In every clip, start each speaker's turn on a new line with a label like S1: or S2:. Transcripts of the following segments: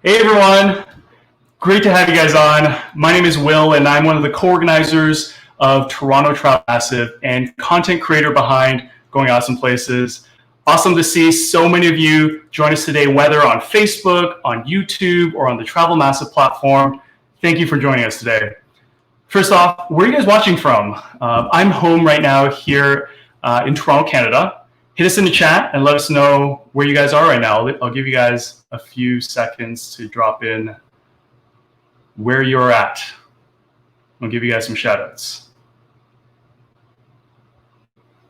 S1: Hey everyone, great to have you guys on. My name is Will and I'm one of the co-organizers of Toronto Travel Massive and content creator behind Going Awesome Places. Awesome to see so many of you join us today, whether on Facebook, on YouTube, or on the Travel Massive platform. Thank you for joining us today. First off, where are you guys watching from? I'm home right now here in Toronto, Canada. Hit us in the chat and let us know where you guys are right now. I'll give you guys a few seconds to drop in where you're at. I'll give you guys some shout outs.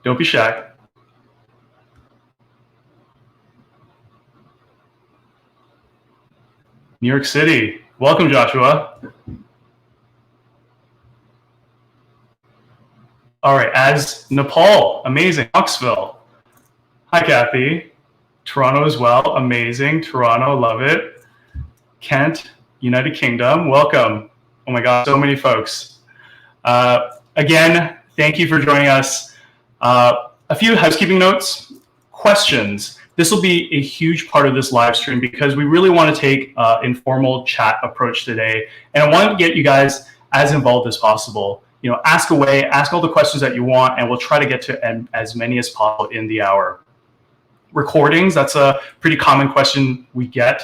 S1: Don't be shy. New York City. Welcome, Joshua. All right, as Nepal, amazing. Knoxville. Hi, Kathy. Toronto as well, amazing. Toronto, love it. Kent, United Kingdom, welcome. Oh my God, so many folks. Again, thank you for joining us. A few housekeeping notes, questions. This will be a huge part of this live stream because we really want to take an informal chat approach today. And I want to get you guys as involved as possible. You know, ask away, ask all the questions that you want, and we'll try to get to as many as possible in the hour. Recordings, that's a pretty common question we get.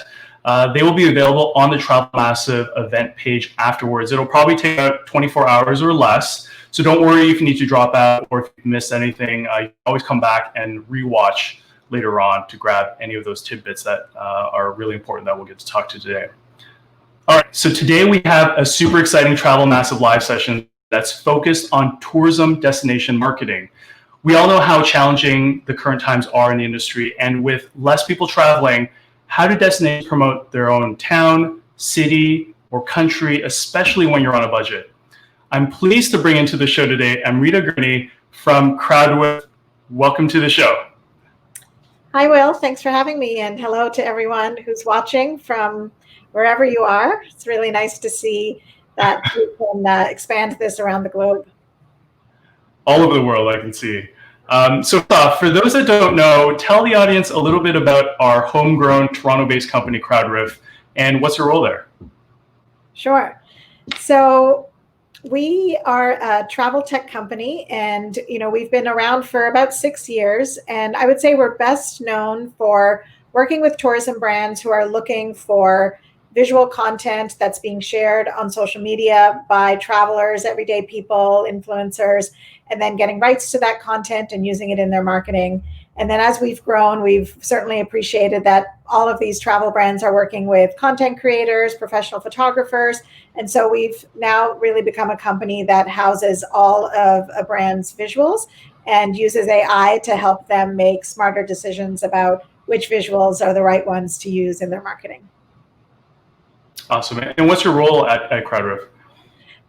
S1: They will be available on the Travel Massive event page afterwards. It'll probably take about 24 hours or less. So don't worry if you need to drop out or if you missed anything. You can always come back and rewatch later on to grab any of those tidbits that are really important that we'll get to talk to today. All right, so today we have a super exciting Travel Massive live session that's focused on tourism destination marketing. We all know how challenging the current times are in the industry, and with less people traveling, how do destinations promote their own town, city, or country, especially when you're on a budget? I'm pleased to bring into the show today Amrita Gurney from CrowdRiff. Welcome to the show.
S2: Hi, Will. Thanks for having me, and hello to everyone who's watching from wherever you are. It's really nice to see that we can expand this around the globe.
S1: All over the world, I can see. So for those that don't know, tell the audience a little bit about our homegrown Toronto-based company, CrowdRiff, and what's your role there?
S2: Sure. So we are a travel tech company, and we've been around for about 6 years. And I would say we're best known for working with tourism brands who are looking for visual content that's being shared on social media by travelers, everyday people, influencers, and then getting rights to that content and using it in their marketing. And then as we've grown, we've certainly appreciated that all of these travel brands are working with content creators, professional photographers. And so we've now really become a company that houses all of a brand's visuals and uses AI to help them make smarter decisions about which visuals are the right ones to use in their marketing.
S1: Awesome. And what's your role at CrowdRiff?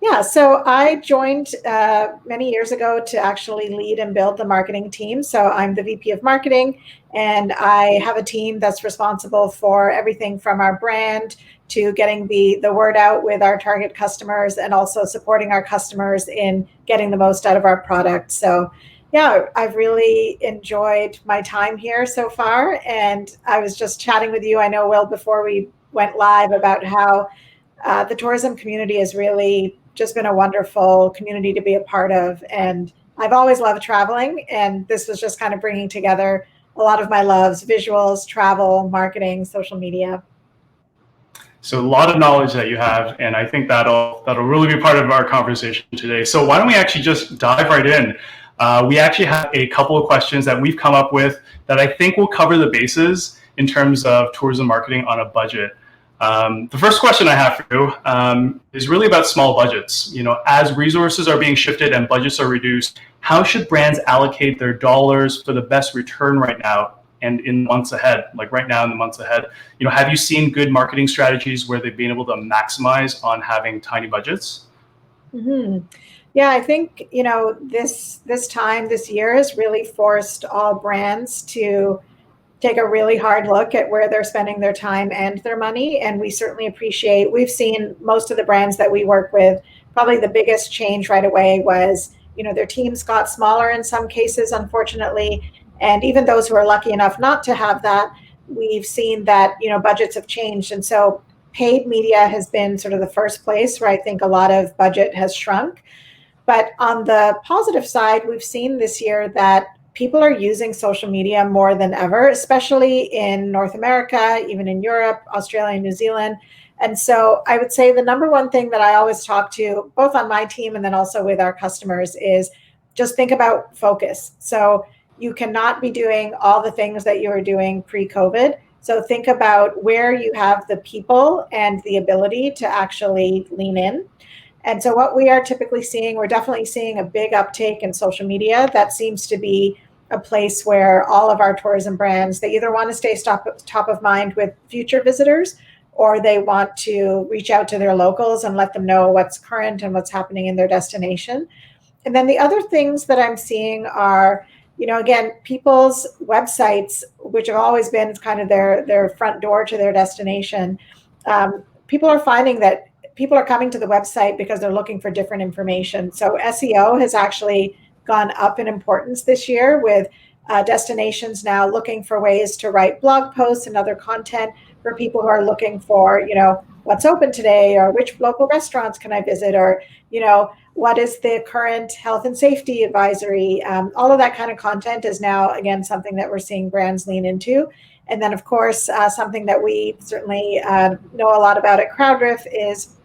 S2: Yeah, so I joined many years ago to actually lead and build the marketing team. So I'm the VP of marketing, and I have a team that's responsible for everything from our brand to getting the word out with our target customers and also supporting our customers in getting the most out of our product. So yeah, I've really enjoyed my time here so far. And I was just chatting with you, I know, Will, before we went live about how the tourism community has really just been a wonderful community to be a part of. And I've always loved traveling, and this was just kind of bringing together a lot of my loves: visuals, travel, marketing, social media.
S1: So a lot of knowledge that you have, and I think that'll really be part of our conversation today. So why don't we actually just dive right in? We actually have a couple of questions that we've come up with that I think will cover the bases in terms of tourism marketing on a budget. The first question I have for you is really about small budgets. As resources are being shifted and budgets are reduced, how should brands allocate their dollars for the best return right now and in months ahead, like right now in the months ahead? Have you seen good marketing strategies where they've been able to maximize on having tiny budgets?
S2: Mm-hmm. Yeah, I think, this time, this year has really forced all brands to take a really hard look at where they're spending their time and their money. And we certainly we've seen most of the brands that we work with, probably the biggest change right away was, their teams got smaller in some cases, unfortunately. And even those who are lucky enough not to have that, we've seen that, budgets have changed. And so paid media has been sort of the first place where I think a lot of budget has shrunk. But on the positive side, we've seen this year that people are using social media more than ever, especially in North America, even in Europe, Australia, and New Zealand. And so I would say the number one thing that I always talk to, both on my team and then also with our customers, is just think about focus. So you cannot be doing all the things that you were doing pre-COVID. So think about where you have the people and the ability to actually lean in. And so what we are typically seeing, we're definitely seeing a big uptake in social media. That seems to be a place where all of our tourism brands, they either want to stay top of mind with future visitors, or they want to reach out to their locals and let them know what's current and what's happening in their destination. And then the other things that I'm seeing are, again, people's websites, which have always been kind of their front door to their destination. People are finding that people are coming to the website because they're looking for different information. So SEO has actually gone up in importance this year, with destinations now looking for ways to write blog posts and other content for people who are looking for, what's open today, or which local restaurants can I visit, or, what is the current health and safety advisory? All of that kind of content is now, again, something that we're seeing brands lean into. And then, of course, something that we certainly know a lot about at CrowdRiff is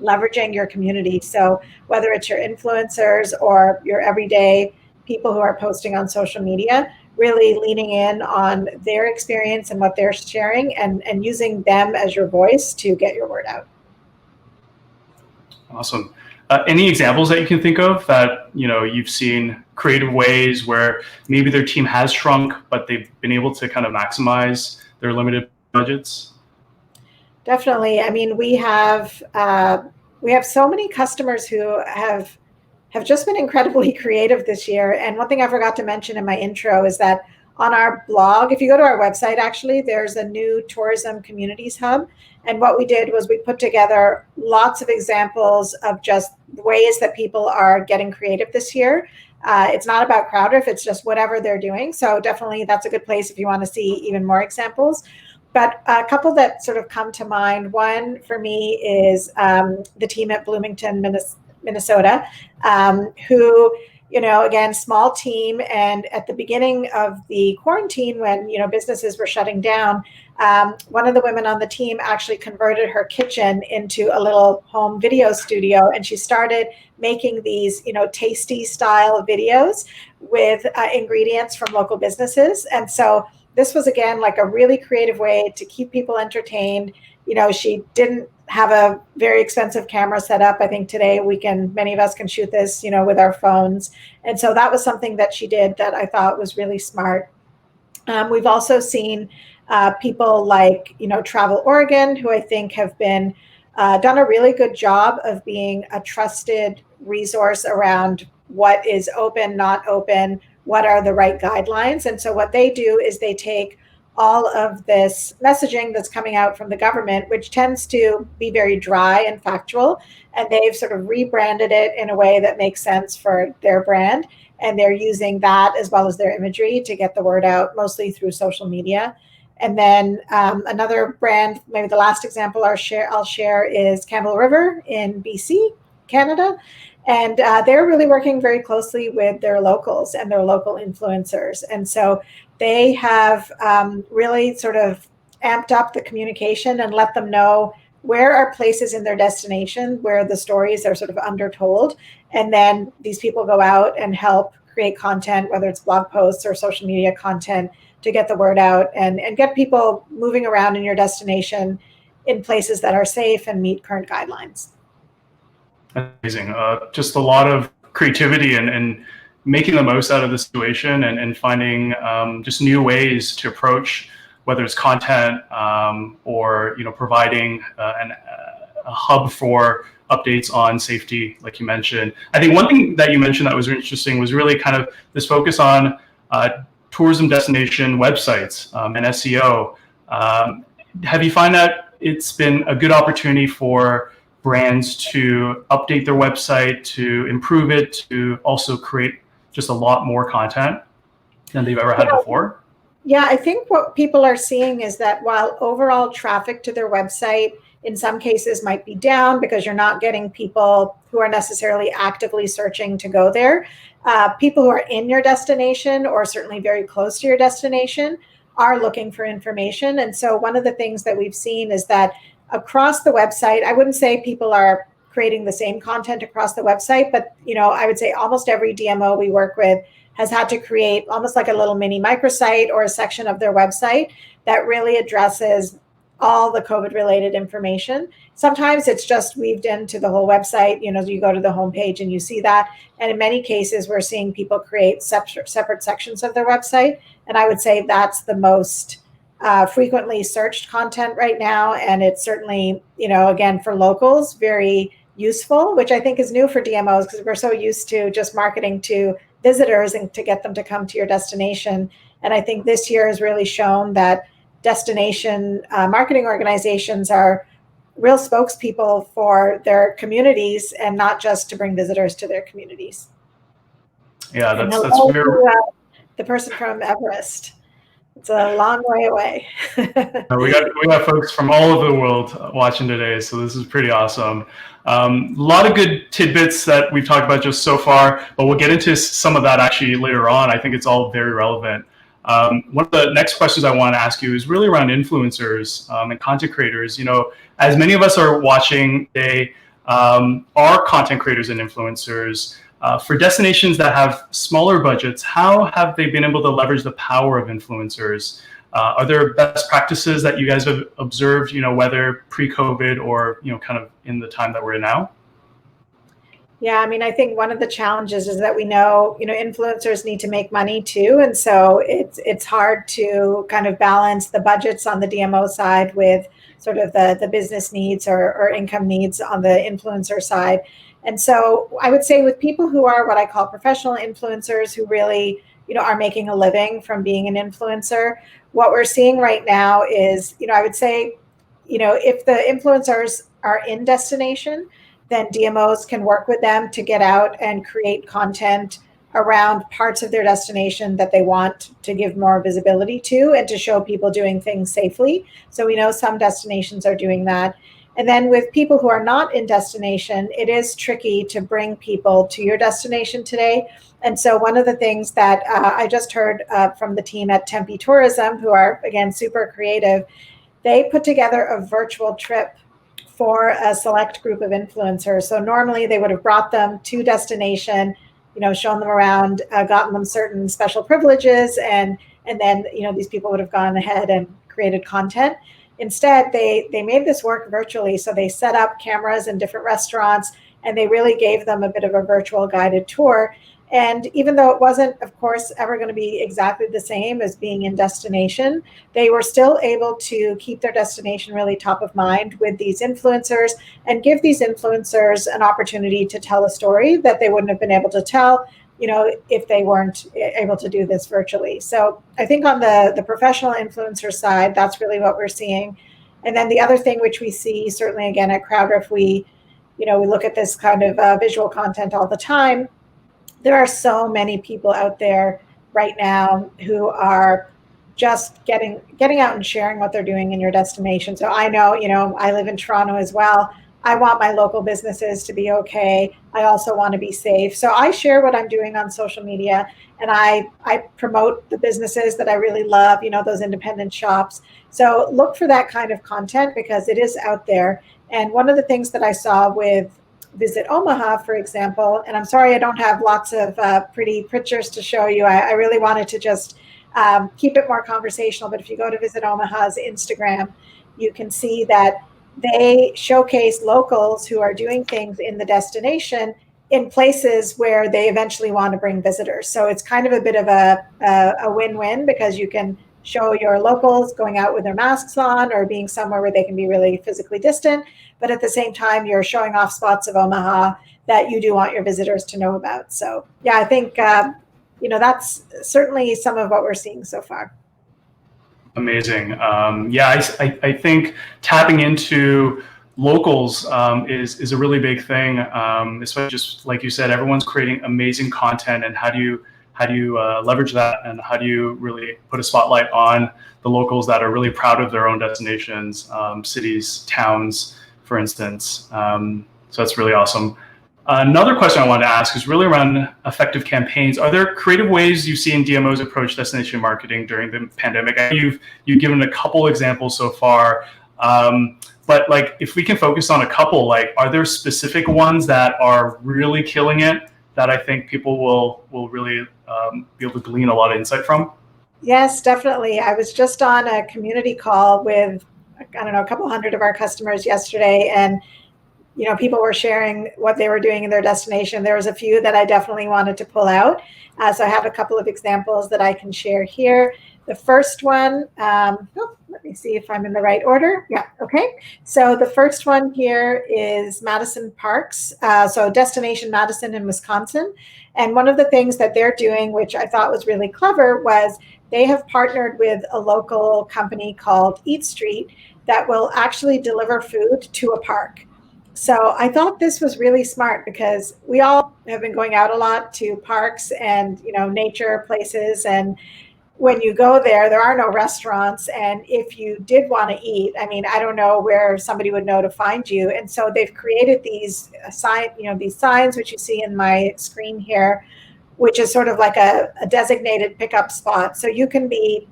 S2: leveraging your community. So whether it's your influencers or your everyday people who are posting on social media, really leaning in on their experience and what they're sharing, and using them as your voice to get your word out.
S1: Awesome. Any examples that you can think of that, you've seen creative ways where maybe their team has shrunk, but they've been able to kind of maximize their limited budgets?
S2: Definitely. I mean, we have so many customers who have just been incredibly creative this year. And one thing I forgot to mention in my intro is that on our blog, if you go to our website, actually, there's a new tourism communities hub. And what we did was we put together lots of examples of just ways that people are getting creative this year. It's not about CrowdRiff, it's just whatever they're doing. So definitely that's a good place if you want to see even more examples. But a couple that sort of come to mind, one for me is the team at Bloomington, Minnesota, who, again, small team. And at the beginning of the quarantine, when, businesses were shutting down, one of the women on the team actually converted her kitchen into a little home video studio. And she started making these, tasty style videos with ingredients from local businesses. And so this was, again, like a really creative way to keep people entertained. She didn't have a very expensive camera set up. I think today many of us can shoot this, with our phones. And so that was something that she did that I thought was really smart. We've also seen people like, Travel Oregon, who I think have been done a really good job of being a trusted resource around what is open, not open, what are the right guidelines. And so what they do is they take all of this messaging that's coming out from the government, which tends to be very dry and factual, and they've sort of rebranded it in a way that makes sense for their brand. And they're using that as well as their imagery to get the word out, mostly through social media. And then another brand, maybe the last example I'll share is Campbell River in BC, Canada. And they're really working very closely with their locals and their local influencers. And so they have really sort of amped up the communication and let them know where are places in their destination where the stories are sort of undertold. And then these people go out and help create content, whether it's blog posts or social media content, to get the word out and get people moving around in your destination in places that are safe and meet current guidelines.
S1: Amazing. Just a lot of creativity and making the most out of the situation and finding just new ways to approach, whether it's content or providing a hub for updates on safety, like you mentioned. I think one thing that you mentioned that was interesting was really kind of this focus on tourism destination websites and SEO. Have you find that it's been a good opportunity for brands to update their website, to improve it, to also create just a lot more content than they've ever had before?
S2: Yeah, I think what people are seeing is that while overall traffic to their website in some cases might be down because you're not getting people who are necessarily actively searching to go there. People who are in your destination or certainly very close to your destination are looking for information. And so one of the things that we've seen is that across the website, I wouldn't say people are creating the same content across the website, but I would say almost every DMO we work with has had to create almost like a little mini microsite or a section of their website that really addresses all the COVID related information. Sometimes it's just weaved into the whole website. You go to the homepage and you see that. And in many cases, we're seeing people create separate sections of their website. And I would say that's the most frequently searched content right now. And it's certainly, again, for locals, very useful, which I think is new for DMOs because we're so used to just marketing to visitors and to get them to come to your destination. And I think this year has really shown that destination marketing organizations are real spokespeople for their communities and not just to bring visitors to their communities.
S1: Yeah, that's very...
S2: the person from Everest. It's a long way away.
S1: we got folks from all over the world watching today, so this is pretty awesome. A lot of good tidbits that we've talked about just so far, but we'll get into some of that actually later on. I think it's all very relevant. One of the next questions I want to ask you is really around influencers and content creators. As many of us are watching today, are content creators and influencers. For destinations that have smaller budgets, how have they been able to leverage the power of influencers? Are there best practices that you guys have observed, whether pre-COVID or, kind of in the time that we're in now?
S2: Yeah, I think one of the challenges is that we know, influencers need to make money too. And so it's hard to kind of balance the budgets on the DMO side with sort of the business needs or income needs on the influencer side. And so I would say with people who are what I call professional influencers who really, are making a living from being an influencer, what we're seeing right now is, I would say, if the influencers are in destination, then DMOs can work with them to get out and create content around parts of their destination that they want to give more visibility to and to show people doing things safely. So we know some destinations are doing that. And then with people who are not in destination, it is tricky to bring people to your destination today. And so one of the things that I just heard from the team at Tempe Tourism, who are, again, super creative, they put together a virtual trip for a select group of influencers. So normally they would have brought them to destination, shown them around, gotten them certain special privileges, and then, these people would have gone ahead and created content. Instead, they made this work virtually. So they set up cameras in different restaurants, and they really gave them a bit of a virtual guided tour. And even though it wasn't, of course, ever going to be exactly the same as being in destination, they were still able to keep their destination really top of mind with these influencers and give these influencers an opportunity to tell a story that they wouldn't have been able to tell, if they weren't able to do this virtually. So I think on the professional influencer side, that's really what we're seeing. And then the other thing which we see, certainly again at CrowdRiff, we look at this kind of visual content all the time. There are so many people out there right now who are just getting out and sharing what they're doing in your destination. So I know, I live in Toronto as well. I want my local businesses to be okay. I also want to be safe. So I share what I'm doing on social media, and I promote the businesses that I really love, those independent shops. So look for that kind of content because it is out there. And one of the things that I saw with Visit Omaha, for example, and I'm sorry I don't have lots of pretty pictures to show you. I really wanted to just keep it more conversational, but if you go to Visit Omaha's Instagram, you can see that they showcase locals who are doing things in the destination in places where they eventually want to bring visitors. So it's kind of a bit of a win-win because you can show your locals going out with their masks on or being somewhere where they can be really physically distant. But at the same time, you're showing off spots of Omaha that you do want your visitors to know about. So yeah, I think, that's certainly some of what we're seeing so far.
S1: Amazing. I think tapping into locals is a really big thing. Especially just like you said, everyone's creating amazing content, and how do how do you leverage that, and how do you really put a spotlight on the locals that are really proud of their own destinations, cities, towns, for instance. So that's really awesome. Another question I wanted to ask is really around effective campaigns. Are there creative ways you've seen DMOs approach destination marketing during the pandemic? I know you've given a couple examples so far, but like if we can focus on a couple, like are there specific ones that are really killing it that I think people will really be able to glean a lot of insight from?
S2: Yes, definitely. I was just on a community call with, I don't know, a couple hundred of our customers yesterday, and people were sharing what they were doing in their destination. There was a few that I definitely wanted to pull out. So I have a couple of examples that I can share here. The first one, let me see if I'm in the right order. Yeah, okay. So the first one here is Madison Parks. So Destination Madison in Wisconsin. And one of the things that they're doing, which I thought was really clever, was they have partnered with a local company called Eat Street that will actually deliver food to a park. So I thought this was really smart because we all have been going out a lot to parks and, nature places. And when you go there, there are no restaurants. And if you did want to eat, I don't know where somebody would know to find you. And so they've created these signs, which you see in my screen here, which is sort of like a designated pickup spot. So you can be,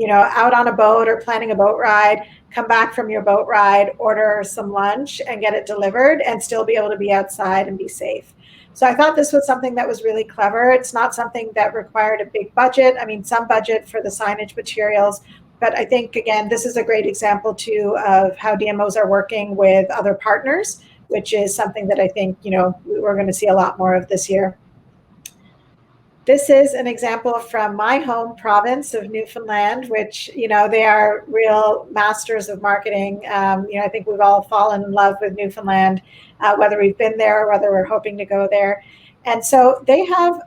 S2: out on a boat or planning a boat ride, come back from your boat ride, order some lunch and get it delivered and still be able to be outside and be safe. So I thought this was something that was really clever. It's not something that required a big budget. Some budget for the signage materials, but I think, again, this is a great example too of how DMOs are working with other partners, which is something that I think, we're going to see a lot more of this year. This is an example from my home province of Newfoundland, which, they are real masters of marketing. I think we've all fallen in love with Newfoundland, whether we've been there or whether we're hoping to go there. And so they have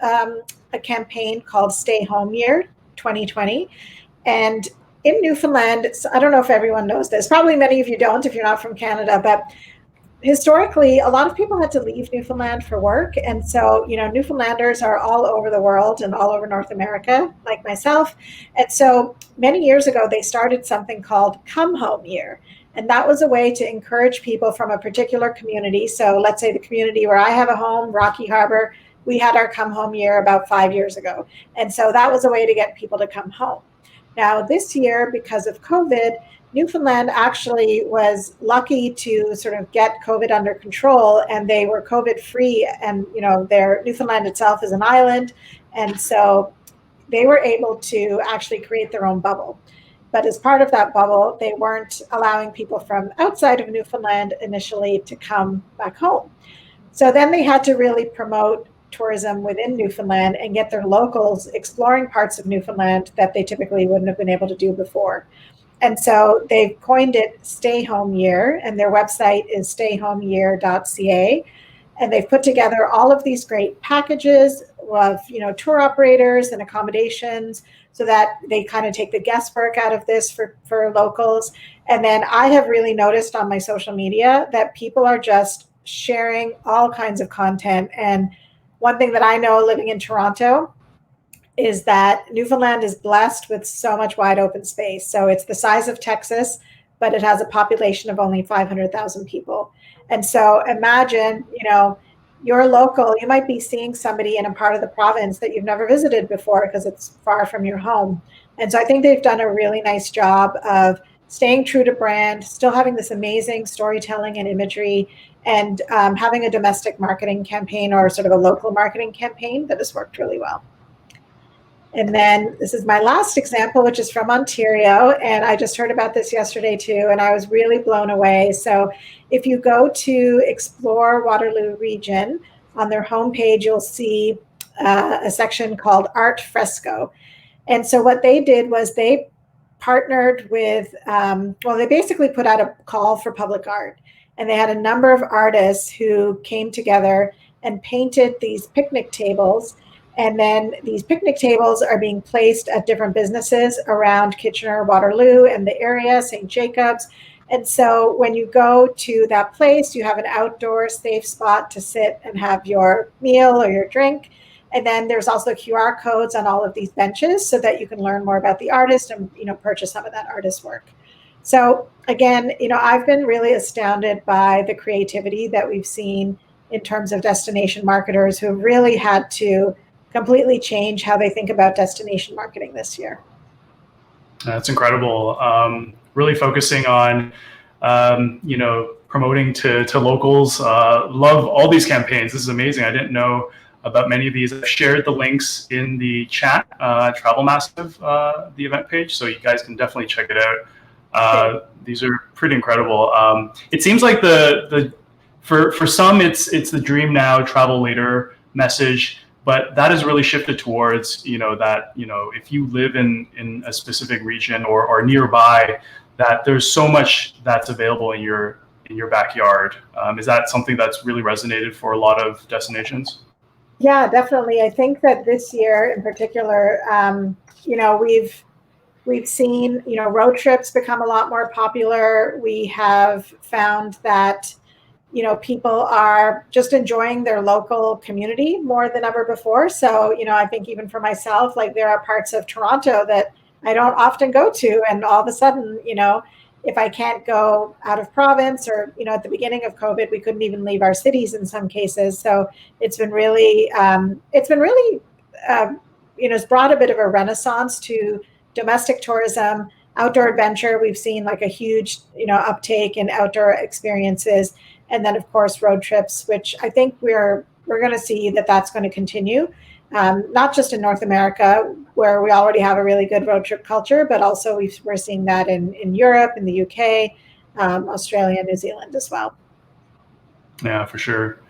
S2: a campaign called Stay Home Year 2020. And in Newfoundland, I don't know if everyone knows this, probably many of you don't if you're not from Canada, but historically, a lot of people had to leave Newfoundland for work. And so, Newfoundlanders are all over the world and all over North America, like myself. And so many years ago, they started something called Come Home Year. And that was a way to encourage people from a particular community. So let's say the community where I have a home, Rocky Harbor, we had our Come Home Year about 5 years ago. And so that was a way to get people to come home. Now, this year, because of COVID, Newfoundland actually was lucky to sort of get COVID under control, and they were COVID free. And, Newfoundland itself is an island. And so they were able to actually create their own bubble. But as part of that bubble, they weren't allowing people from outside of Newfoundland initially to come back home. So then they had to really promote tourism within Newfoundland and get their locals exploring parts of Newfoundland that they typically wouldn't have been able to do before. And so they've coined it Stay Home Year, and their website is stayhomeyear.ca. And they've put together all of these great packages of, tour operators and accommodations so that they kind of take the guesswork out of this for locals. And then I have really noticed on my social media that people are just sharing all kinds of content. And one thing that I know living in Toronto is that Newfoundland is blessed with so much wide open space. So it's the size of Texas, but it has a population of only 500,000 people. And so imagine, you're local, you might be seeing somebody in a part of the province that you've never visited before because it's far from your home. And so I think they've done a really nice job of staying true to brand, still having this amazing storytelling and imagery, and having a domestic marketing campaign or sort of a local marketing campaign that has worked really well. And then this is my last example, which is from Ontario. And I just heard about this yesterday too, and I was really blown away. So if you go to Explore Waterloo Region, on their homepage, you'll see a section called Art Fresco. And so what they did was they partnered with, they basically put out a call for public art. And they had a number of artists who came together and painted these picnic tables. And then these picnic tables are being placed at different businesses around Kitchener, Waterloo, and the area, St. Jacobs. And so when you go to that place, you have an outdoor safe spot to sit and have your meal or your drink. And then there's also QR codes on all of these benches so that you can learn more about the artist and, purchase some of that artist's work. So again, I've been really astounded by the creativity that we've seen in terms of destination marketers who really had to completely change how they think about destination marketing this year.
S1: That's incredible. Really focusing on, promoting to locals. Love all these campaigns. This is amazing. I didn't know about many of these. I've shared the links in the chat, Travel Massive, the event page, so you guys can definitely check it out. These are pretty incredible. It seems like for some it's the dream now, travel later message, but that has really shifted towards if you live in a specific region or nearby, that there's so much that's available in your backyard. Is that something that's really resonated for a lot of destinations?
S2: Yeah, definitely. I think that this year in particular, we've seen, road trips become a lot more popular. We have found that, people are just enjoying their local community more than ever before. So, I think even for myself, like there are parts of Toronto that I don't often go to. And all of a sudden, if I can't go out of province or, at the beginning of COVID, we couldn't even leave our cities in some cases. So it's really, it's brought a bit of a renaissance to domestic tourism, outdoor adventure. We've seen like a huge, uptake in outdoor experiences. And then of course, road trips, which I think we're going to see that's going to continue. Not just in North America, where we already have a really good road trip culture, but also we're seeing that in Europe, in the UK, Australia, New Zealand as well.
S1: Yeah, for sure.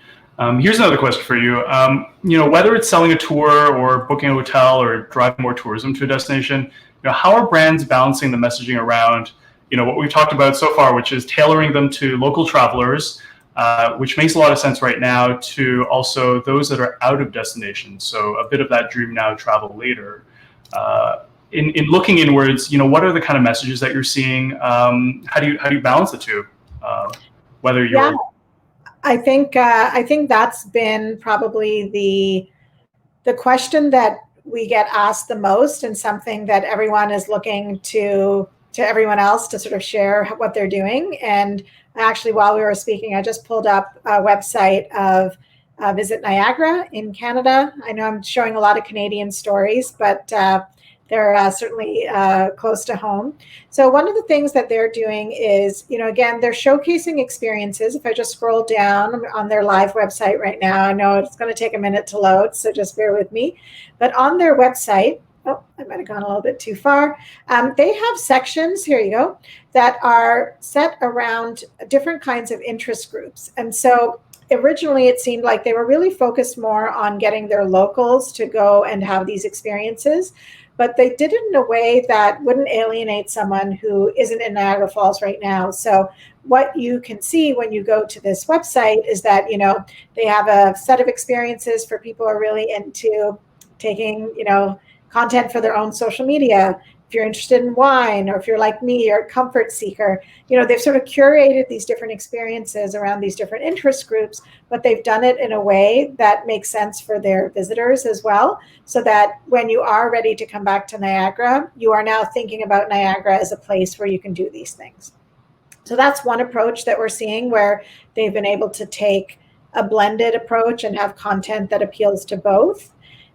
S1: Here's another question for you. Whether it's selling a tour or booking a hotel or driving more tourism to a destination, how are brands balancing the messaging around, what we've talked about so far, which is tailoring them to local travelers, which makes a lot of sense right now, to also those that are out of destination. So a bit of that dream now, travel later. In looking inwards, what are the kind of messages that you're seeing? How do you balance the two? Whether you're
S2: Yeah. I think that's been probably the question that we get asked the most, and something that everyone is looking to everyone else to sort of share what they're doing. And actually, while we were speaking, I just pulled up a website of Visit Niagara in Canada. I know I'm showing a lot of Canadian stories, but they're certainly close to home. So one of the things that they're doing is, again, they're showcasing experiences. If I just scroll down on their live website right now, I know it's going to take a minute to load, so just bear with me. But on their website, oh, I might have gone a little bit too far. They have sections, here you go, that are set around different kinds of interest groups. And so originally it seemed like they were really focused more on getting their locals to go and have these experiences, but they did it in a way that wouldn't alienate someone who isn't in Niagara Falls right now. So what you can see when you go to this website is that, they have a set of experiences for people who are really into taking, content for their own social media. If you're interested in wine, or if you're like me, you're a comfort seeker, they've sort of curated these different experiences around these different interest groups, but they've done it in a way that makes sense for their visitors as well, so that when you are ready to come back to Niagara, you are now thinking about Niagara as a place where you can do these things. So that's one approach that we're seeing, where they've been able to take a blended approach and have content that appeals to both.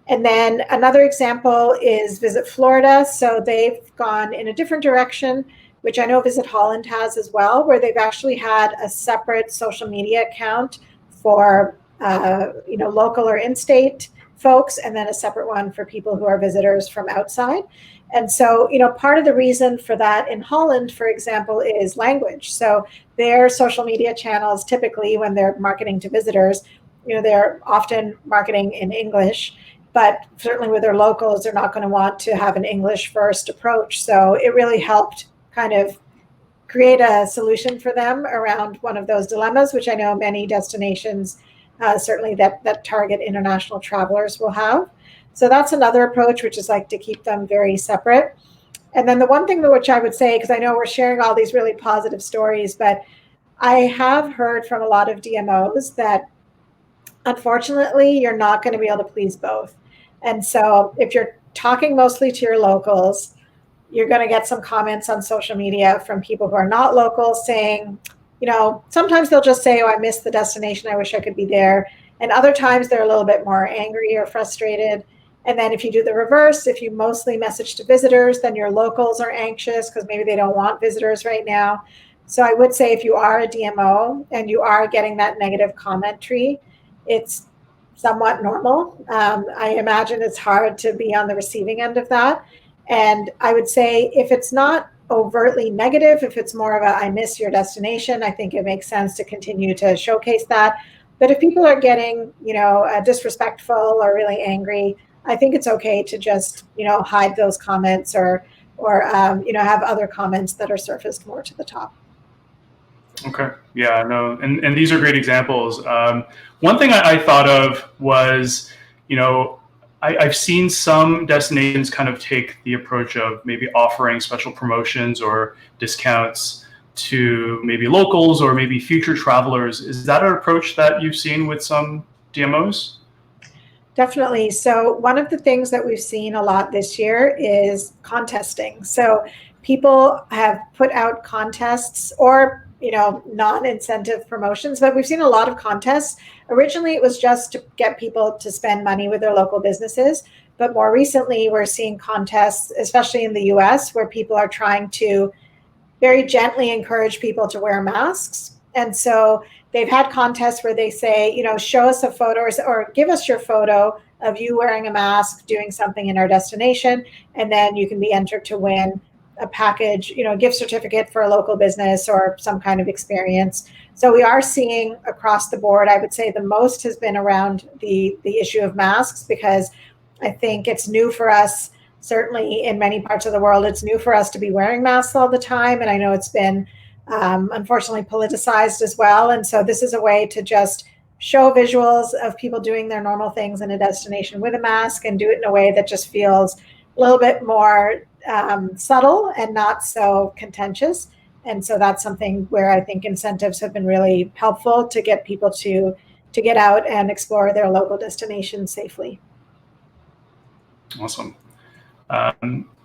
S2: And then another example is Visit Florida. So they've gone in a different direction, which I know Visit Holland has as well, where they've actually had a separate social media account for local or in-state folks, and then a separate one for people who are visitors from outside. And so, part of the reason for that in Holland, for example, is language. So their social media channels, typically when they're marketing to visitors, they're often marketing in English. But certainly with their locals, they're not going to want to have an English first approach. So it really helped kind of create a solution for them around one of those dilemmas, which I know many destinations, certainly that target international travelers, will have. So that's another approach, which is like to keep them very separate. And then the one thing which I would say, because I know we're sharing all these really positive stories, but I have heard from a lot of DMOs that unfortunately, you're not going to be able to please both. And so if you're talking mostly to your locals, you're going to get some comments on social media from people who are not local saying, sometimes they'll just say, oh, I missed the destination. I wish I could be there. And other times they're a little bit more angry or frustrated. And then if you do the reverse, if you mostly message to visitors, then your locals are anxious because maybe they don't want visitors right now. So I would say if you are a DMO and you are getting that negative commentary, it's somewhat normal. I imagine it's hard to be on the receiving end of that. And I would say if it's not overtly negative, if it's more of a I miss your destination, I think it makes sense to continue to showcase that. But if people are getting, disrespectful or really angry, I think it's okay to just, hide those comments or have other comments that are surfaced more to the top.
S1: Okay. Yeah, no. And these are great examples. One thing I thought of was, I've seen some destinations kind of take the approach of maybe offering special promotions or discounts to maybe locals or maybe future travelers. Is that an approach that you've seen with some DMOs?
S2: Definitely. So one of the things that we've seen a lot this year is contesting. So people have put out contests or non-incentive promotions, but we've seen a lot of contests. Originally, it was just to get people to spend money with their local businesses. But more recently, we're seeing contests, especially in the US, where people are trying to very gently encourage people to wear masks. And so they've had contests where they say, show us a photo or give us your photo of you wearing a mask, doing something in our destination, and then you can be entered to win a package, gift certificate for a local business or some kind of experience. So we are seeing across the board, I would say the most has been around the issue of masks, because I think it's new for us. Certainly in many parts of the world, it's new for us to be wearing masks all the time. And I know it's been unfortunately politicized as well. And so this is a way to just show visuals of people doing their normal things in a destination with a mask and do it in a way that just feels a little bit more subtle and not so contentious. And so that's something where I think incentives have been really helpful to get people to get out and explore their local destination safely.
S1: Awesome.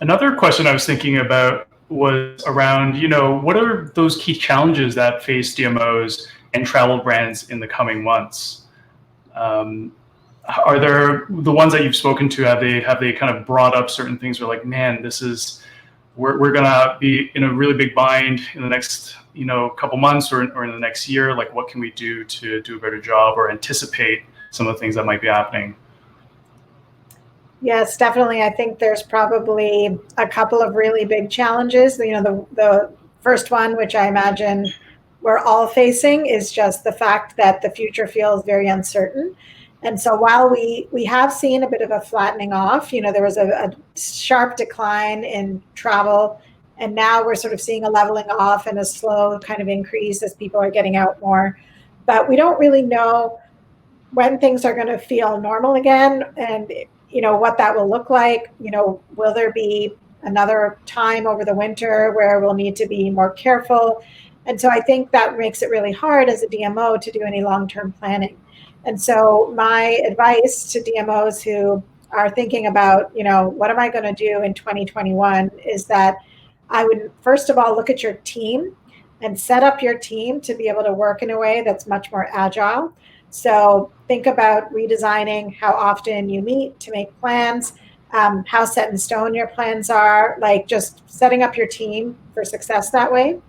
S1: Another question I was thinking about was around, what are those key challenges that face DMOs and travel brands in the coming months? Are there the ones that you've spoken to? Have they kind of brought up certain things? Where like, man, we're gonna be in a really big bind in the next couple months or in the next year. Like, what can we do to do a better job or anticipate some of the things that might be happening?
S2: Yes, definitely. I think there's probably a couple of really big challenges. The first one, which I imagine we're all facing, is just the fact that the future feels very uncertain. And so while we have seen a bit of a flattening off, there was a sharp decline in travel, and now we're sort of seeing a leveling off and a slow kind of increase as people are getting out more. But we don't really know when things are going to feel normal again, and what that will look like. Will there be another time over the winter where we'll need to be more careful? And so I think that makes it really hard as a DMO to do any long-term planning. And so my advice to DMOs who are thinking about, what am I going to do in 2021, is that I would first of all look at your team and set up your team to be able to work in a way that's much more agile. So think about redesigning how often you meet to make plans, how set in stone your plans are, like just setting up your team for success that way.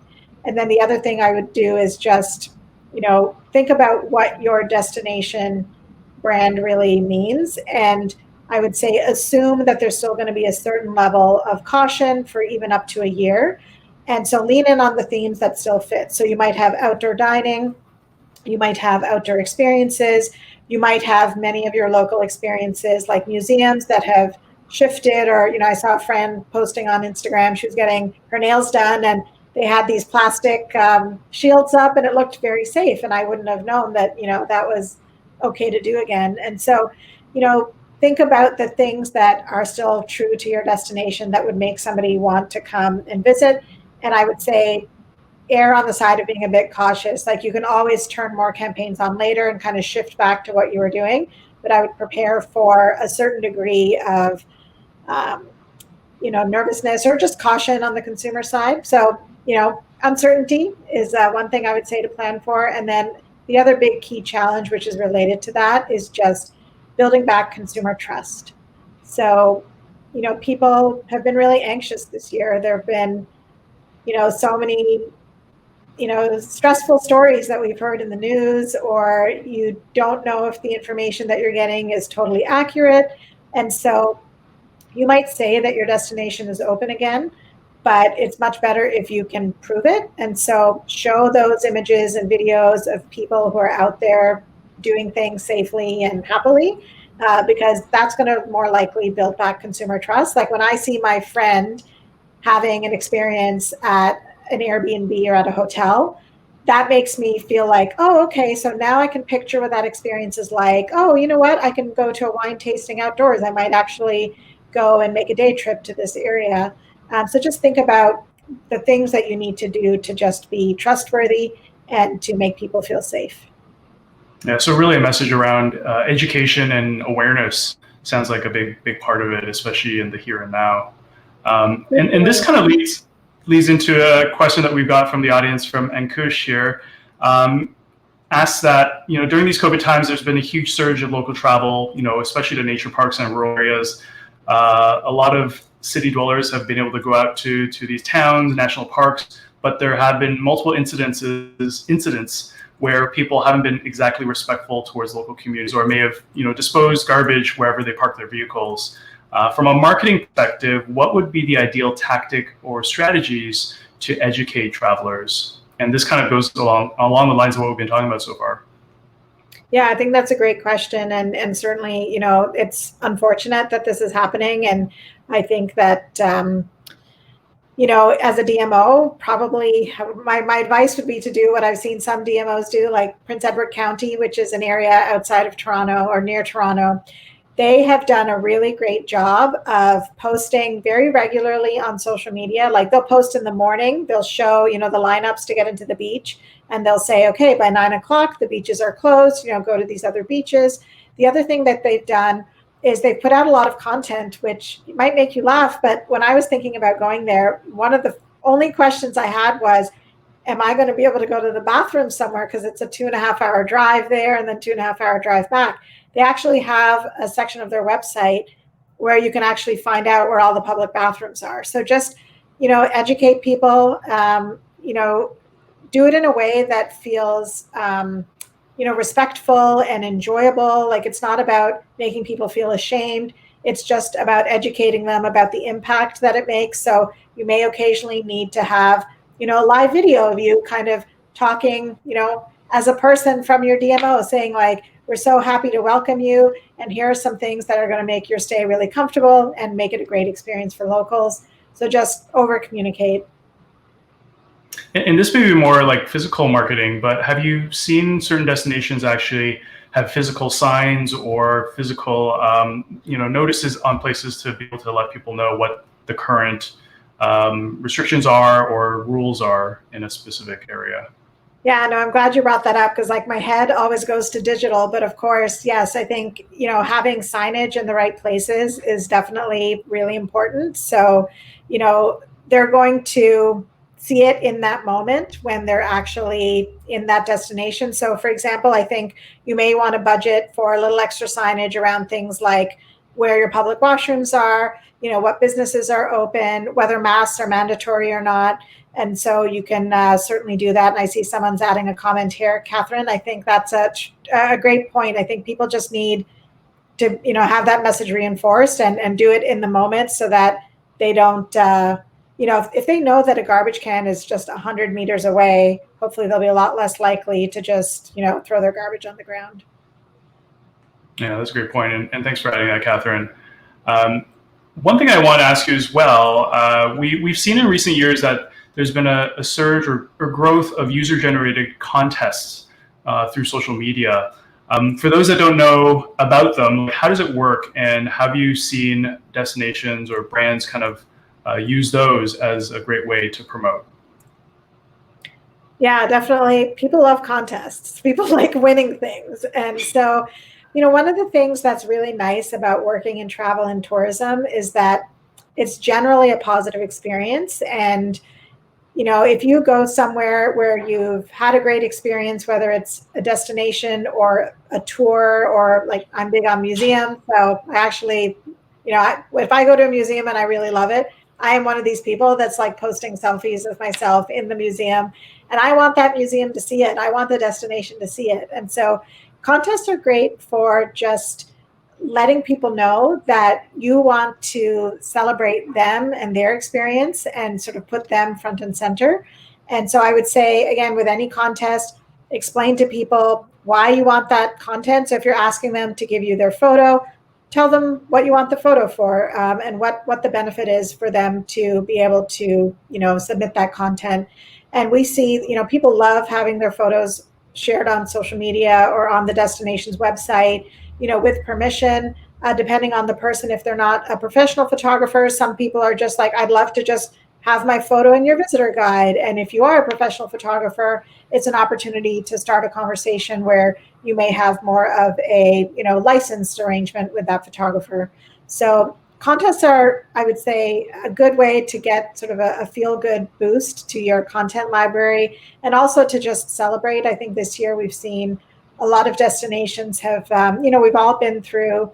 S2: And then the other thing I would do is just, think about what your destination brand really means. And I would say assume that there's still going to be a certain level of caution for even up to a year. And so lean in on the themes that still fit. So you might have outdoor dining, you might have outdoor experiences, you might have many of your local experiences like museums that have shifted, or, I saw a friend posting on Instagram, she was getting her nails done and they had these plastic shields up and it looked very safe. And I wouldn't have known that, that was okay to do again. And so, think about the things that are still true to your destination that would make somebody want to come and visit. And I would say, err on the side of being a bit cautious. Like you can always turn more campaigns on later and kind of shift back to what you were doing. But I would prepare for a certain degree of, nervousness or just caution on the consumer side. So, uncertainty is one thing I would say to plan for. And then the other big key challenge, which is related to that, is just building back consumer trust. So, people have been really anxious this year. There have been, so many, stressful stories that we've heard in the news, or you don't know if the information that you're getting is totally accurate. And so you might say that your destination is open again, but it's much better if you can prove it. And so show those images and videos of people who are out there doing things safely and happily, because that's going to more likely build back consumer trust. Like when I see my friend having an experience at an Airbnb or at a hotel, that makes me feel like, oh, okay, so now I can picture what that experience is like. Oh, you know what? I can go to a wine tasting outdoors. I might actually go and make a day trip to this area. So just think about the things that you need to do to just be trustworthy and to make people feel safe.
S1: Yeah, so really a message around education and awareness sounds like a big part of it, especially in the here and now. And this kind of leads into a question that we've got from the audience from Ankush here. Asks that, during these COVID times, there's been a huge surge of local travel, especially to nature parks and rural areas. A lot of city dwellers have been able to go out to these towns, national parks, but there have been multiple incidents where people haven't been exactly respectful towards local communities, or may have, disposed garbage wherever they park their vehicles. From a marketing perspective, what would be the ideal tactic or strategies to educate travelers? And this kind of goes along the lines of what we've been talking about so far.
S2: Yeah, I think that's a great question. And certainly, it's unfortunate that this is happening. And I think that, as a DMO, probably my advice would be to do what I've seen some DMOs do, like Prince Edward County, which is an area outside of Toronto or near Toronto. They have done a really great job of posting very regularly on social media. Like they'll post in the morning, they'll show, the lineups to get into the beach, and they'll say, okay, by 9:00, the beaches are closed, go to these other beaches. The other thing that they've done is they've put out a lot of content, which might make you laugh. But when I was thinking about going there, one of the only questions I had was, am I going to be able to go to the bathroom somewhere? Because it's a 2.5-hour drive there and then 2.5-hour drive back. They actually have a section of their website where you can actually find out where all the public bathrooms are. So just, educate people, do it in a way that feels, respectful and enjoyable. Like it's not about making people feel ashamed. It's just about educating them about the impact that it makes. So you may occasionally need to have, a live video of you kind of talking, as a person from your DMO saying like, we're so happy to welcome you. And here are some things that are going to make your stay really comfortable and make it a great experience for locals. So just over communicate.
S1: And this may be more like physical marketing, but have you seen certain destinations actually have physical signs or physical, notices on places to be able to let people know what the current restrictions are or rules are in a specific area?
S2: Yeah, no, I'm glad you brought that up because like my head always goes to digital. But of course, yes, I think, having signage in the right places is definitely really important. So, they're going to see it in that moment when they're actually in that destination. So for example, I think you may want to budget for a little extra signage around things like where your public washrooms are, what businesses are open, whether masks are mandatory or not. And so you can certainly do that. And I see someone's adding a comment here, Catherine. I think that's a great point. I think people just need to, have that message reinforced and do it in the moment so that they don't, if they know that a garbage can is just 100 meters away, hopefully they'll be a lot less likely to just, throw their garbage on the ground.
S1: Yeah, that's a great point. And thanks for adding that, Catherine. One thing I want to ask you as well, we've seen in recent years that there's been a surge or growth of user-generated contests through social media. For those that don't know about them, how does it work? And have you seen destinations or brands kind of use those as a great way to promote?
S2: Yeah, definitely. People love contests. People like winning things. And so, one of the things that's really nice about working in travel and tourism is that it's generally a positive experience. And, if you go somewhere where you've had a great experience, whether it's a destination or a tour, or like I'm big on museums. So I actually, if I go to a museum and I really love it, I am one of these people that's like posting selfies of myself in the museum, and I want that museum to see it. I want the destination to see it. And so contests are great for just letting people know that you want to celebrate them and their experience and sort of put them front and center. And so I would say, again, with any contest, explain to people why you want that content. So if you're asking them to give you their photo, tell them what you want the photo for, and what the benefit is for them to be able to, submit that content. And we see, people love having their photos shared on social media or on the destination's website, with permission, depending on the person. If they're not a professional photographer, some people are just like, I'd love to just have my photo in your visitor guide. And if you are a professional photographer, it's an opportunity to start a conversation where you may have more of a, licensed arrangement with that photographer. So contests are, I would say, a good way to get sort of a feel-good boost to your content library, and also to just celebrate. I think this year we've seen a lot of destinations have, we've all been through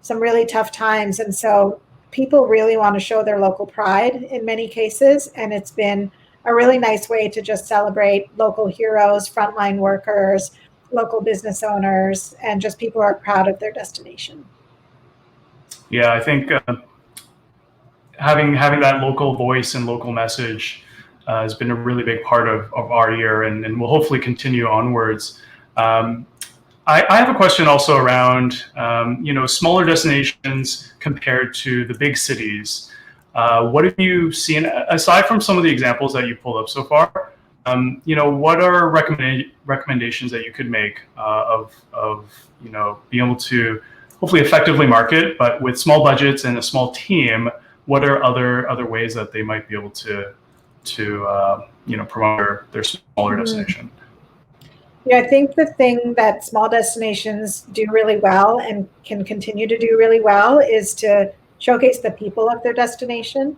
S2: some really tough times. And so people really want to show their local pride in many cases. And it's been a really nice way to just celebrate local heroes, frontline workers, local business owners, and just people who are proud of their destination.
S1: Yeah, I think having that local voice and local message has been a really big part of our year, and will hopefully continue onwards. I have a question also around smaller destinations compared to the big cities. What have you seen, aside from some of the examples that you pulled up so far? What are recommendations that you could make of being able to hopefully effectively market, but with small budgets and a small team? What are other ways that they might be able to promote their smaller destination?
S2: Yeah, I think the thing that small destinations do really well and can continue to do really well is to showcase the people of their destination.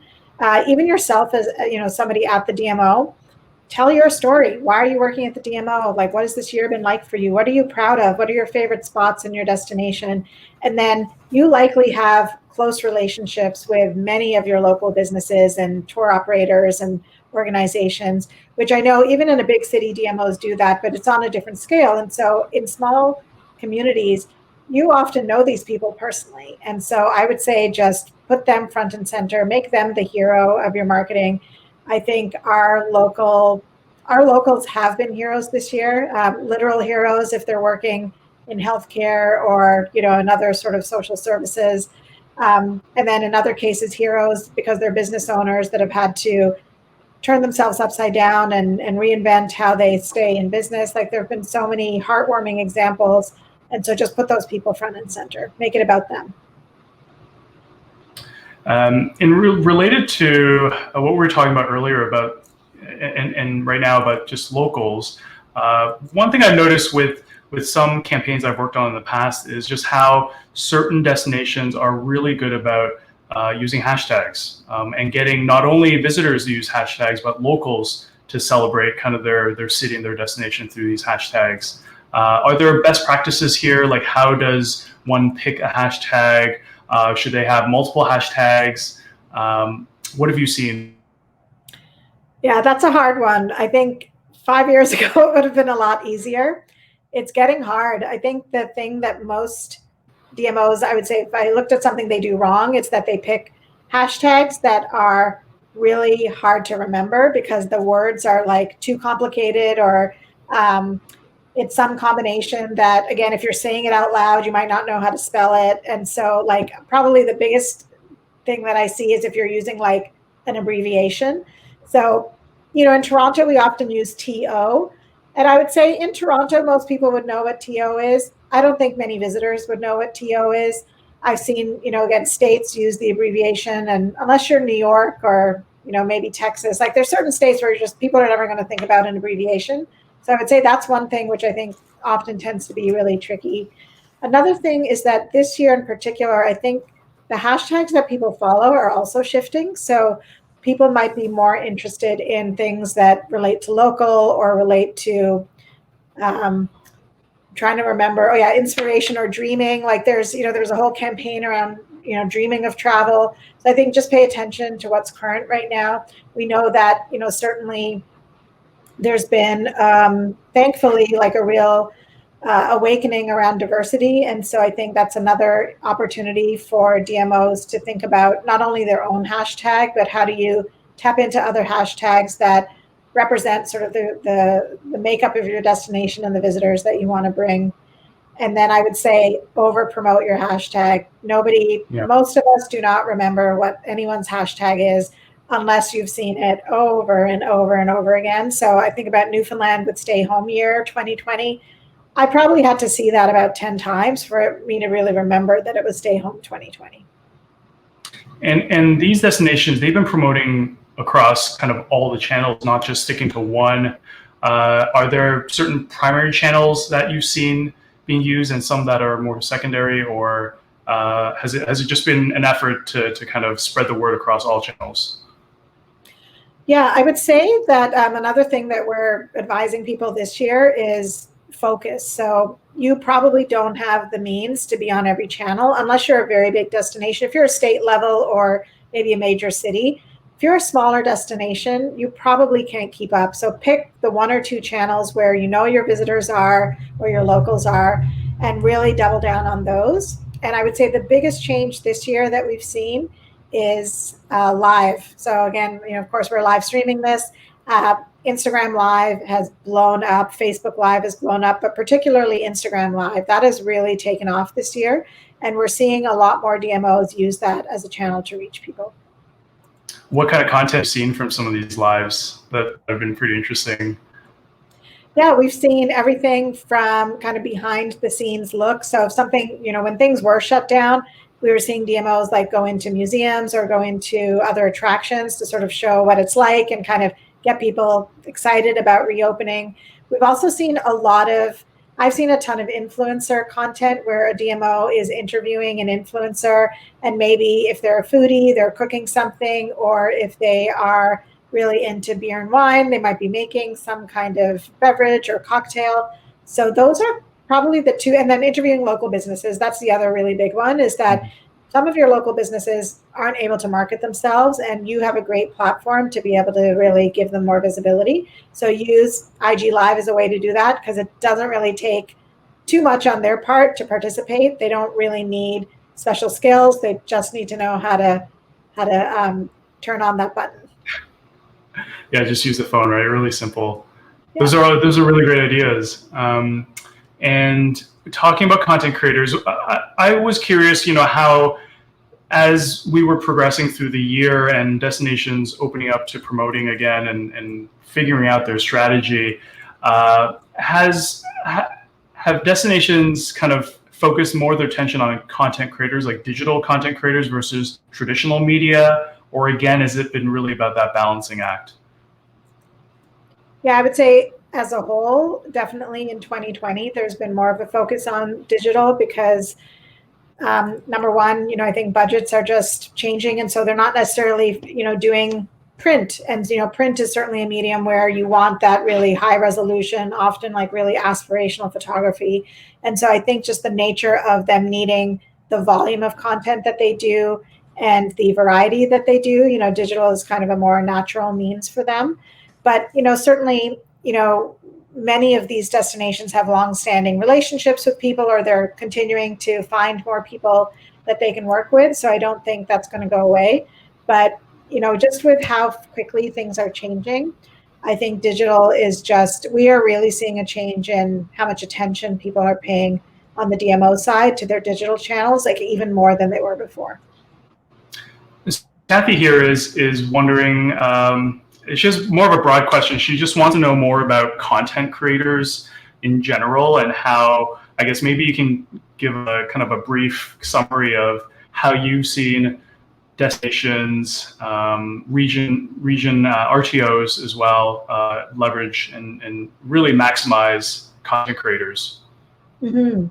S2: Even yourself as somebody at the DMO, tell your story. Why are you working at the DMO? Like, what has this year been like for you? What are you proud of? What are your favorite spots in your destination? And then you likely have close relationships with many of your local businesses and tour operators and organizations, which I know even in a big city, DMOs do that, but it's on a different scale. And so in small communities, you often know these people personally. And so I would say just put them front and center, make them the hero of your marketing. I think our locals have been heroes this year, literal heroes if they're working in healthcare or in other sort of social services. And then in other cases, heroes because they're business owners that have had to turn themselves upside down and reinvent how they stay in business. Like there have been so many heartwarming examples. And so just put those people front and center, make it about them.
S1: Related to what we were talking about earlier about, and right now about just locals, one thing I've noticed with some campaigns I've worked on in the past is just how certain destinations are really good about using hashtags and getting not only visitors to use hashtags, but locals to celebrate kind of their city and their destination through these hashtags. Are there best practices here? Like how does one pick a hashtag? Should they have multiple hashtags? What have you seen?
S2: Yeah, that's a hard one. I think 5 years ago, it would have been a lot easier. It's getting hard. I think the thing that most DMOs, I would say, if I looked at something they do wrong, it's that they pick hashtags that are really hard to remember because the words are like too complicated, or it's some combination that, again, if you're saying it out loud, you might not know how to spell it. And so like probably the biggest thing that I see is if you're using like an abbreviation. So, in Toronto, we often use TO. And I would say in Toronto, most people would know what TO is. I don't think many visitors would know what TO is. I've seen, again, states use the abbreviation. And unless you're New York or, maybe Texas. Like there's certain states where just people are never going to think about an abbreviation. So I would say that's one thing which I think often tends to be really tricky. Another thing is that this year in particular, I think the hashtags that people follow are also shifting. So people might be more interested in things that relate to local or relate to trying to remember, inspiration or dreaming. Like there's a whole campaign around, dreaming of travel. So I think just pay attention to what's current right now. We know that, certainly there's been, thankfully, like a real awakening around diversity. And so I think that's another opportunity for DMOs to think about not only their own hashtag, but how do you tap into other hashtags that represent sort of the makeup of your destination and the visitors that you want to bring. And then I would say over promote your hashtag. Most of us do not remember what anyone's hashtag is unless you've seen it over and over and over again. So I think about Newfoundland with Stay Home Year 2020. I probably had to see that about 10 times for me to really remember that it was Stay Home 2020.
S1: And these destinations, they've been promoting across kind of all the channels, not just sticking to one. Are there certain primary channels that you've seen being used and some that are more secondary, or has it just been an effort to kind of spread the word across all channels?
S2: Yeah, I would say that another thing that we're advising people this year is focus. So you probably don't have the means to be on every channel unless you're a very big destination. If you're a state level or maybe a major city, if you're a smaller destination, you probably can't keep up. So pick the one or two channels where your visitors are, where your locals are, and really double down on those. And I would say the biggest change this year that we've seen is live. So again, of course, we're live streaming this. Instagram Live has blown up. Facebook Live has blown up, but particularly Instagram Live. That has really taken off this year. And we're seeing a lot more DMOs use that as a channel to reach people.
S1: What kind of content have you seen from some of these lives that have been pretty interesting?
S2: Yeah, we've seen everything from kind of behind the scenes look. So if something, when things were shut down, we were seeing DMOs like go into museums or go into other attractions to sort of show what it's like and kind of get people excited about reopening. We've also seen I've seen a ton of influencer content where a DMO is interviewing an influencer, and maybe if they're a foodie, they're cooking something, or if they are really into beer and wine, they might be making some kind of beverage or cocktail. So those are probably the two. And then interviewing local businesses, that's the other really big one, is that some of your local businesses aren't able to market themselves, and you have a great platform to be able to really give them more visibility. So use IG Live as a way to do that, because it doesn't really take too much on their part to participate. They don't really need special skills. They just need to know how to turn on that button.
S1: Yeah, just use the phone, right? Really simple.
S2: Yeah.
S1: Those are really great ideas. And talking about content creators, I was curious, how, as we were progressing through the year and destinations opening up to promoting again and figuring out their strategy, have destinations kind of focused more of their attention on content creators, like digital content creators versus traditional media? Or again, has it been really about that balancing act?
S2: Yeah, I would say as a whole, definitely in 2020, there's been more of a focus on digital because number one, I think budgets are just changing. And so they're not necessarily, doing print. And, print is certainly a medium where you want that really high resolution, often like really aspirational photography. And so I think just the nature of them needing the volume of content that they do and the variety that they do, digital is kind of a more natural means for them. But, certainly, many of these destinations have long-standing relationships with people, or they're continuing to find more people that they can work with. So I don't think that's going to go away. But, just with how quickly things are changing, I think digital is we are really seeing a change in how much attention people are paying on the DMO side to their digital channels, like even more than they were before.
S1: Kathy here is wondering, it's just more of a broad question. She just wants to know more about content creators in general and how, I guess maybe you can give a kind of a brief summary of how you've seen destinations, region RTOs as well, leverage and really maximize content creators.
S2: Mm-hmm.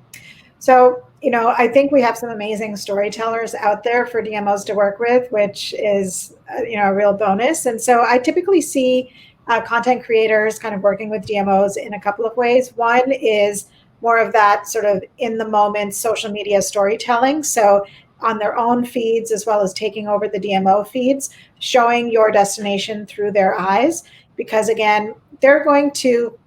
S2: So, I think we have some amazing storytellers out there for DMOs to work with, which is, a real bonus. And so I typically see content creators kind of working with DMOs in a couple of ways. One is more of that sort of in the moment social media storytelling. So on their own feeds, as well as taking over the DMO feeds, showing your destination through their eyes, because again, they're going to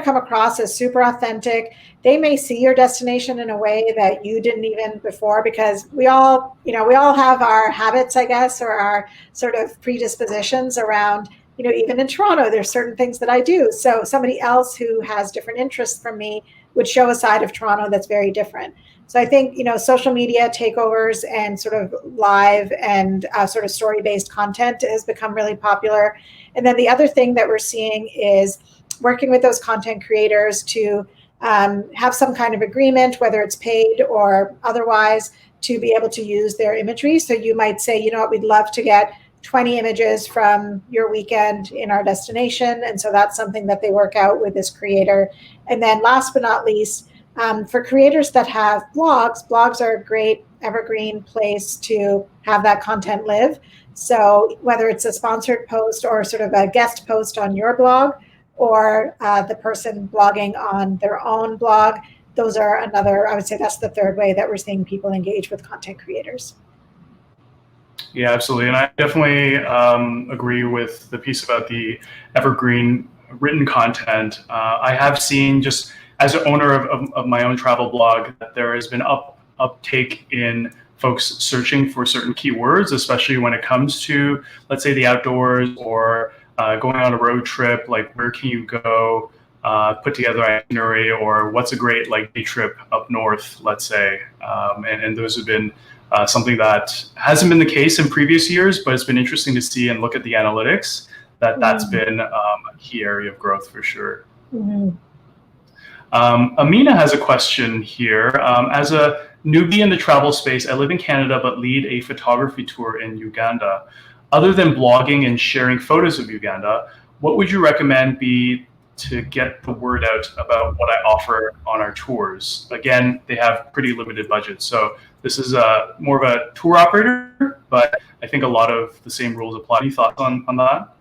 S2: come across as super authentic. They may see your destination in a way that you didn't even before, because we all have our habits, I guess, or our sort of predispositions around, even in Toronto, there's certain things that I do. So somebody else who has different interests from me would show a side of Toronto that's very different. So I think, social media takeovers and sort of live and sort of story-based content has become really popular. And then the other thing that we're seeing is working with those content creators to have some kind of agreement, whether it's paid or otherwise, to be able to use their imagery. So you might say, we'd love to get 20 images from your weekend in our destination. And so that's something that they work out with this creator. And then last but not least, for creators that have blogs are a great evergreen place to have that content live. So whether it's a sponsored post or sort of a guest post on your blog, or the person blogging on their own blog, those are I would say that's the third way that we're seeing people engage with content creators.
S1: Yeah, absolutely. And I definitely agree with the piece about the evergreen written content. I have seen, just as an owner of my own travel blog, that there has been uptake in folks searching for certain keywords, especially when it comes to, let's say, the outdoors or going on a road trip, like where can you go, put together an itinerary, or what's a great day trip up north, let's say. And those have been something that hasn't been the case in previous years, but it's been interesting to see and look at the analytics that's been a key area of growth for sure.
S2: Mm-hmm.
S1: Amina has a question here. As a newbie in the travel space, I live in Canada but lead a photography tour in Uganda. Other than blogging and sharing photos of Uganda, what would you recommend be to get the word out about what I offer on our tours? Again, they have pretty limited budgets. So this is more of a tour operator, but I think a lot of the same rules apply. Any thoughts on that?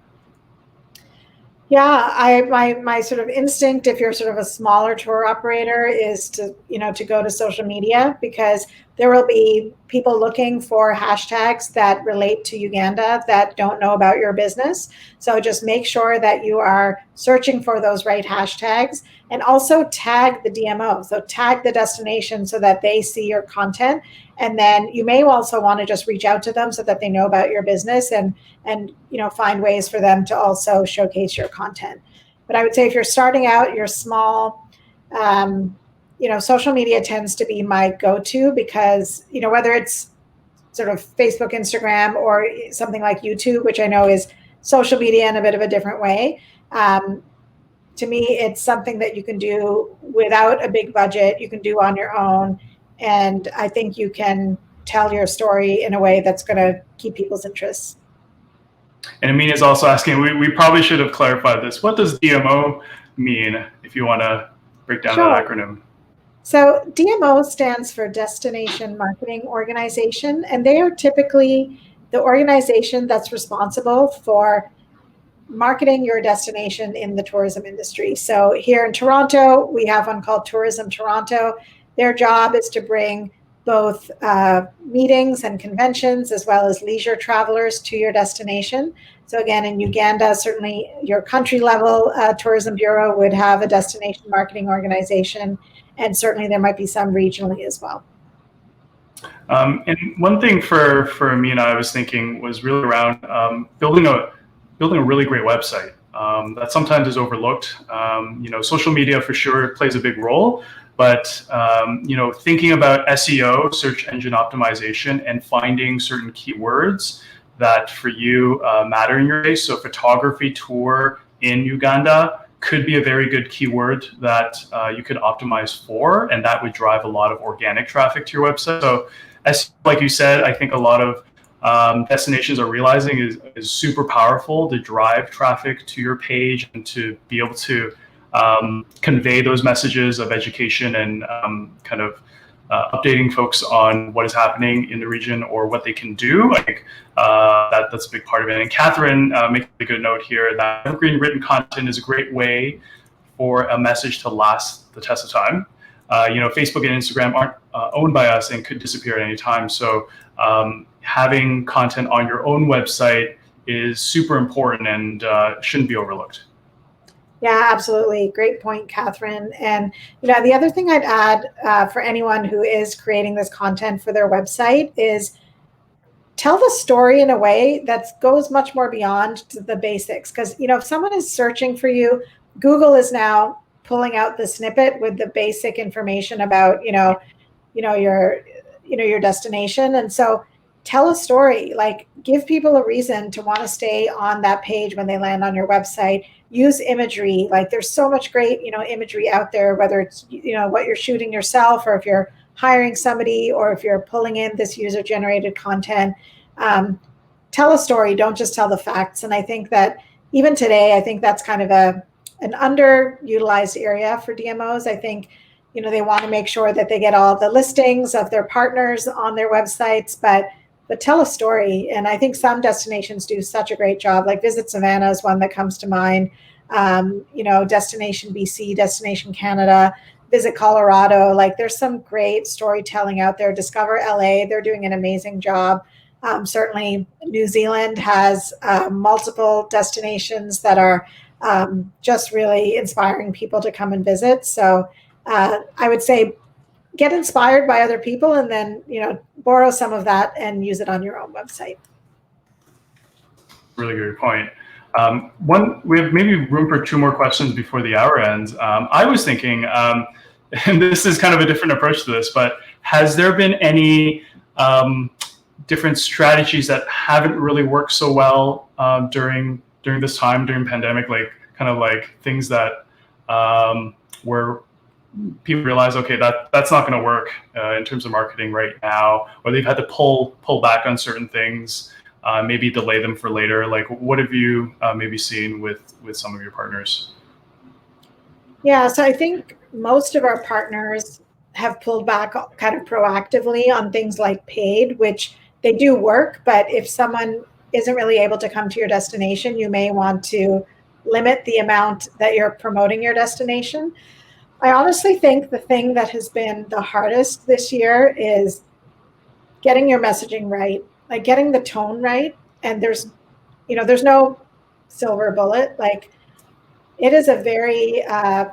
S2: Yeah, my sort of instinct, if you're sort of a smaller tour operator, is to go to social media, because there will be people looking for hashtags that relate to Uganda that don't know about your business. So just make sure that you are searching for those right hashtags, and also tag the DMO. So tag the destination so that they see your content. And then you may also want to just reach out to them so that they know about your business and find ways for them to also showcase your content. But I would say if you're starting out, you're small, social media tends to be my go-to, because, whether it's sort of Facebook, Instagram, or something like YouTube, which I know is social media in a bit of a different way. To me, it's something that you can do without a big budget. You can do on your own. And I think you can tell your story in a way that's going to keep people's interests.
S1: And Amin is also asking, we probably should have clarified this. What does DMO mean, if you want to break down
S2: Sure.
S1: that acronym?
S2: So DMO stands for Destination Marketing Organization, and they are typically the organization that's responsible for marketing your destination in the tourism industry. So here in Toronto, we have one called Tourism Toronto. Their job is to bring both meetings and conventions, as well as leisure travelers, to your destination. So again, in Uganda, certainly your country level tourism bureau would have a destination marketing organization, and certainly there might be some regionally as well.
S1: And one thing for me and I was thinking was really around building a really great website. That sometimes is overlooked. Social media for sure plays a big role, but thinking about SEO, search engine optimization, and finding certain keywords that for you matter in your case. So photography tour in Uganda could be a very good keyword that you could optimize for, and that would drive a lot of organic traffic to your website. So as like you said, I think a lot of destinations are realizing is super powerful to drive traffic to your page and to be able to convey those messages of education and kind of updating folks on what is happening in the region or what they can do. I think that's a big part of it. And Catherine makes a good note here that evergreen written content is a great way for a message to last the test of time. Facebook and Instagram aren't owned by us and could disappear at any time. So having content on your own website is super important and shouldn't be overlooked.
S2: Yeah, absolutely. Great point, Catherine. And the other thing I'd add for anyone who is creating this content for their website is tell the story in a way that goes much more beyond the basics. Because if someone is searching for you, Google is now pulling out the snippet with the basic information about your destination. And so tell a story, like give people a reason to want to stay on that page when they land on your website. Use imagery. Like there's so much great, imagery out there, whether it's, what you're shooting yourself or if you're hiring somebody or if you're pulling in this user generated content. Tell a story. Don't just tell the facts. And I think that even today, I think that's kind of an underutilized area for DMOs. I think, they want to make sure that they get all the listings of their partners on their websites, but tell a story. And I think some destinations do such a great job. Like Visit Savannah is one that comes to mind. Destination BC, Destination Canada, Visit Colorado. Like there's some great storytelling out there. Discover LA, they're doing an amazing job. Certainly New Zealand has multiple destinations that are just really inspiring people to come and visit. So I would say get inspired by other people and then, borrow some of that and use it on your own website.
S1: Really good point. We have maybe room for two more questions before the hour ends. I was thinking, and this is kind of a different approach to this, but has there been any different strategies that haven't really worked so well during this time, during pandemic, like kind of like things that where people realize, okay, that's not going to work in terms of marketing right now, or they've had to pull back on certain things, maybe delay them for later. Like, what have you maybe seen with some of your partners?
S2: Yeah, so I think most of our partners have pulled back kind of proactively on things like paid, which they do work, but if someone isn't really able to come to your destination, you may want to limit the amount that you're promoting your destination. I honestly think the thing that has been the hardest this year is getting your messaging right, like getting the tone right. And there's no silver bullet. Like it is a very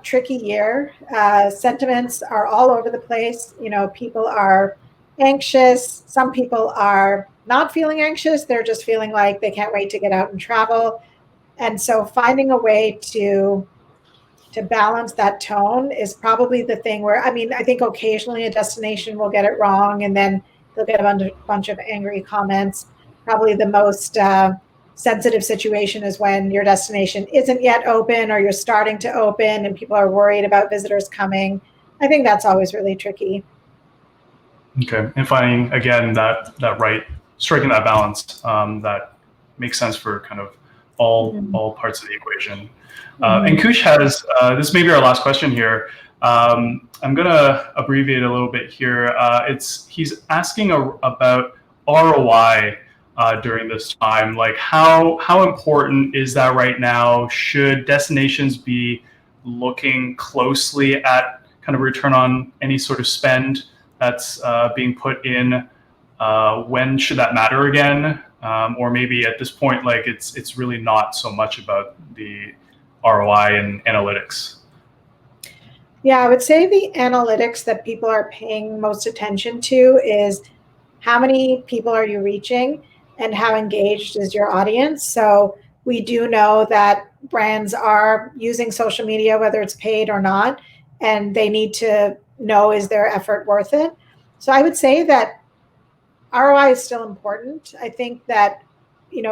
S2: tricky year. Sentiments are all over the place. People are anxious. Some people are not feeling anxious. They're just feeling like they can't wait to get out and travel. And so finding a way to balance that tone is probably the thing where, I think occasionally a destination will get it wrong and then they'll get a bunch of angry comments. Probably the most sensitive situation is when your destination isn't yet open or you're starting to open and people are worried about visitors coming. I think that's always really tricky.
S1: Okay, and finding, again, that right, striking that balance that makes sense for kind of all parts of the equation. And Kush has, this may be our last question here. I'm going to abbreviate a little bit here. He's asking about ROI during this time. Like how important is that right now? Should destinations be looking closely at kind of return on any sort of spend that's being put in? When should that matter again? Or maybe at this point, like it's really not so much about the ROI and analytics.
S2: Yeah, I would say the analytics that people are paying most attention to is how many people are you reaching and how engaged is your audience. So we do know that brands are using social media, whether it's paid or not, and they need to know, is their effort worth it? So I would say that ROI is still important. I think that,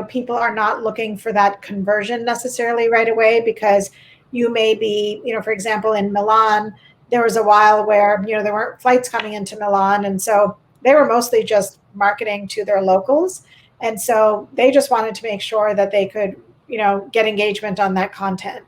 S2: people are not looking for that conversion necessarily right away because you may be, for example, in Milan, there was a while where, there weren't flights coming into Milan. And so they were mostly just marketing to their locals. And so they just wanted to make sure that they could, get engagement on that content.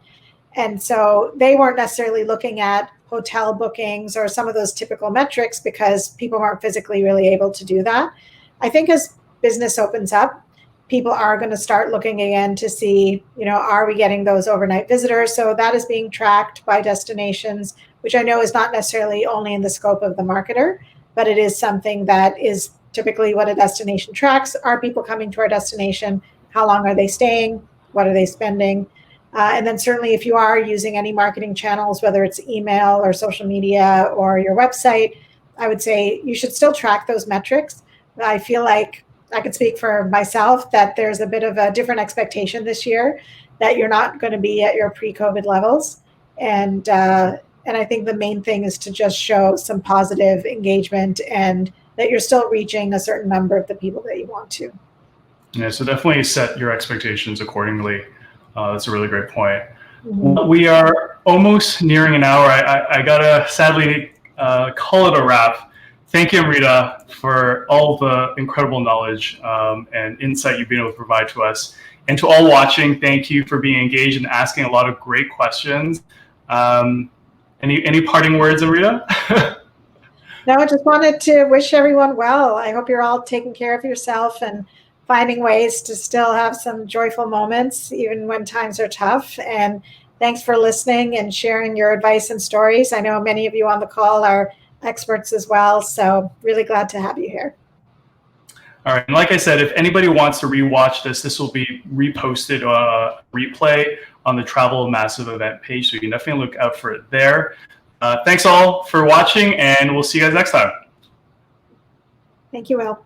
S2: And so they weren't necessarily looking at hotel bookings or some of those typical metrics because people weren't physically really able to do that. I think as business opens up, people are going to start looking again to see, are we getting those overnight visitors? So that is being tracked by destinations, which I know is not necessarily only in the scope of the marketer, but it is something that is typically what a destination tracks. Are people coming to our destination? How long are they staying? What are they spending? And then certainly if you are using any marketing channels, whether it's email or social media or your website, I would say you should still track those metrics. I feel like I could speak for myself that there's a bit of a different expectation this year that you're not going to be at your pre-COVID levels. And I think the main thing is to just show some positive engagement and that you're still reaching a certain number of the people that you want to.
S1: Yeah, so definitely set your expectations accordingly. That's a really great point.
S2: Mm-hmm.
S1: We are almost nearing an hour. I gotta sadly call it a wrap. Thank you, Amrita, for all the incredible knowledge and insight you've been able to provide to us. And to all watching, thank you for being engaged and asking a lot of great questions. Any parting words, Amrita?
S2: No, I just wanted to wish everyone well. I hope you're all taking care of yourself and finding ways to still have some joyful moments, even when times are tough. And thanks for listening and sharing your advice and stories. I know many of you on the call are experts as well, so really glad to have you here.
S1: All right, and like I said, if anybody wants to rewatch this will be reposted replay on the Travel Massive event page, so you can definitely look out for it there. Thanks all for watching, and we'll see you guys next time.
S2: Thank you, Will.